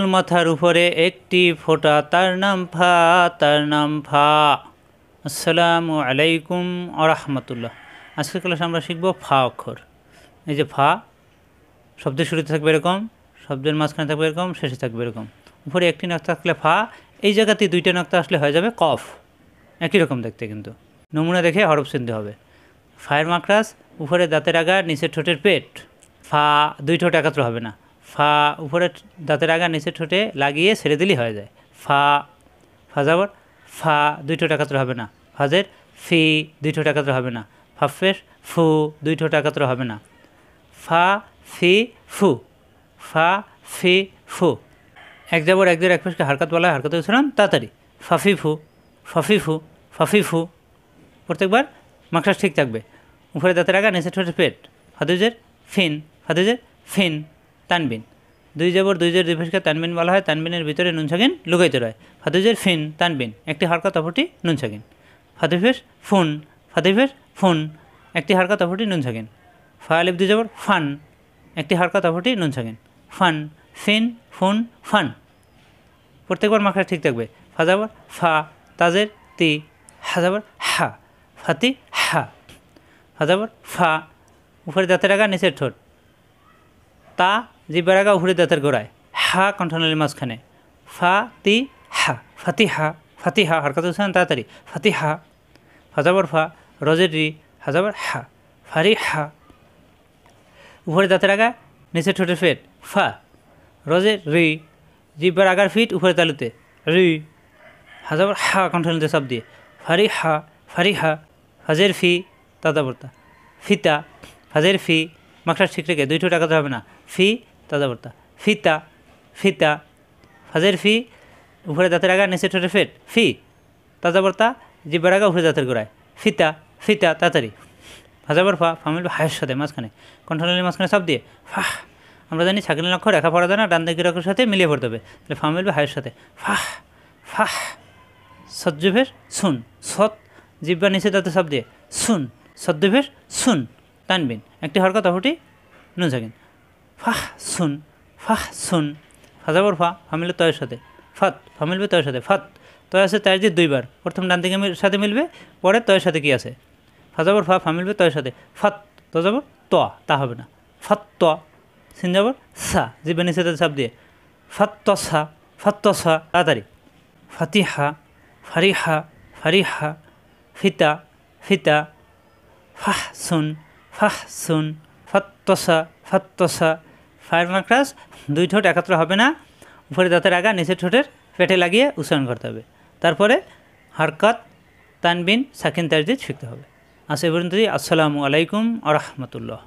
মাথার উপরে একটি ফোঁটা, তার নাম ফা, তার নাম ফা। আসসালামু আলাইকুম ওয়া রাহমাতুল্লাহ। আজকের ক্লাসে আমরা শিখব ফা অক্ষর। এই যে ফা, শব্দের শুরুতে থাকবে এরকম, শব্দের মাঝখানে থাকবে এরকম, শেষে থাকবে এরকম। উপরে একটি নক্তা থাকলে ফা, এই জায়গাতে দুইটা নক্তা আসলে হয়ে যাবে কফ। একই রকম দেখতে, কিন্তু নমুনা দেখে হরফ চিনতে হবে। ফায়ের মাকড়াস, উপরে দাঁতের আগা, নিচের ঠোঁটের পেট। ফা, দুই ঠোঁট একাত্র হবে না। ফা, উপরে দাঁতের আগা, নিচের ঠোঁটে লাগিয়ে ছেড়ে দিলেই হয়ে যায় ফা। ফাজাবর ফা, দুই ঠোঁট একাত্র হবে না। ফাজের ফি, দুই ঠোঁট একাত্র হবে না। ফাফের ফু, দুই ঠোঁট একাত্র হবে না। ফা ফি ফু, ফা ফি ফু। এক যাবর এক দের এক পেশকে হারকাত বলা হয়, হারকাত উচ্চারণ তাড়াতাড়ি। ফাফি ফু, ফাফি ফু, ফাফি ফু। প্রত্যেকবার মাকড়াস ঠিক থাকবে। উপরে দাঁতের আগা, নিচের ঠোঁটের পেট। ফাদুজের ফিন, ফাদুজের ফিন, তানবিন। দুই যাবর দুই জের দুই পেশকে তানবিন বলা হয়, তানবিনের ভিতরে নুন সাকিন লুকাইতে রয়। ফাদুজের ফিন, তানবিন, একটি হারকাত অপরটি নুন সাকিন। ফাদুফেস ফুন, ফাদুফেস ফুন, একটি হারকাত অপরটি নুন সাকিন। ফা আলিফ দুই যাবর ফান, একটি হারকাত অপরটি নুন সাকিন। ফান, ফিন, ফুন, ফান। প্রত্যেকবার মাকড়াস ঠিক থাকবে। ফাজাবর ফা, তাজের তি, হাজাবর হা, ফাতি হা। ফাজাবর ফা, উপরে দাঁতের আগা, নিচের ঠোঁট। তা, জিব্বার আগা, উপরে দাঁতের গোড়ায়। হা, কণ্ঠনালীর মাঝখানে। ফা তি হা, ফাতি হা, ফাতি হা, হরকত উচ্চারণ তাড়াতাড়ি। ফাতি হা। ফাজাবর ফা, রজের রি, হাজাবর হা, ফারি হা। উপরে দাঁতের আগা, নিচের ঠোঁটের ফেট। ফা, রজের রি, জিব্বার আগার ফিট উপরে তালুতে। রি, হাজাবর হা, কণ্ঠনালীতে সব দিয়ে। ফারি হা, ফারি হা। ফাজের ফি, তাদাবর্তা। ফিতা, ফাজের ফি, মাকড়াস ঠিক রেখে, দুই ঠোঁট একাত্র হবে না। ফি, তাদাবর্তা। ফিতা, ফিতা। ফাজের ফি, উপরে দাঁতের আগা, নিচের ঠোঁটের ফেট। ফি, তাদাবর্তা, জিব্বার আগা, উপরে দাঁতের গোড়ায়। ফিতা, ফিতা, তাড়াতাড়ি। ফাজাবর ফা, ফা মিলবে হায়ের সাথে, মাঝখানে, কণ্ঠনালীর মাঝখানে সব দিয়ে। ফাহ, আমরা জানি সাকিন অক্ষর রেখা পড়া যায় না, ডান দিকের অক্ষরের সাথে মিলিয়ে পড়তে হবে। তাহলে ফা মিলবে হায়ের সাথে। ফাহ, ফাহ। সজ্জুভের সুন, সৎ, জিব্বার নিচে দাঁতে সব দিয়ে। সুন, সদ্যুভের সুন, তানবিন, একটি হরকত অপরটি নুন সাকিন। ফাহ সুন, ফাহ সুন। ফাজাবর ফা, ফা মিলবে তয়ের সাথে। ফাত, ফা মিলবে তয়ের সাথে। ফাত, তয় আছে তার দিয়ে দুইবার, প্রথম ডান দিকের সাথে মিলবে, পরে তয়ের সাথে কি আছে। ফাজাবর ফা, ফা মিলবে তয়ের সাথে। ফাত, তো যাবর ত, তা হবে না। ফাত ত, সিন যাবর সা, জিব্বার নিচে দাঁতে সব দিয়ে। ফাত ত সা, ফাত ত সা, তাড়াতাড়ি। ফাতিহা, ফারিহা, ফারিহা। ফিতা, ফিতা। ফাহ সুন, ফাহ সুন। ফাত্তসা, ফাত্তসা। ফায়ের মাকড়াস, দুই ঠোঁট একাত্র হবে না। উপরে দাঁতের আগা, নিচের ঠোঁটের পেটে লাগিয়ে উচ্চারণ করতে হবে। তারপরে হারকাত, তানবিন, সাকিন, তাজদিদ শিখতে হবে। আজ এ পর্যন্তই। আসসালামু আলাইকুম ওয়া রাহমাতুল্লাহ।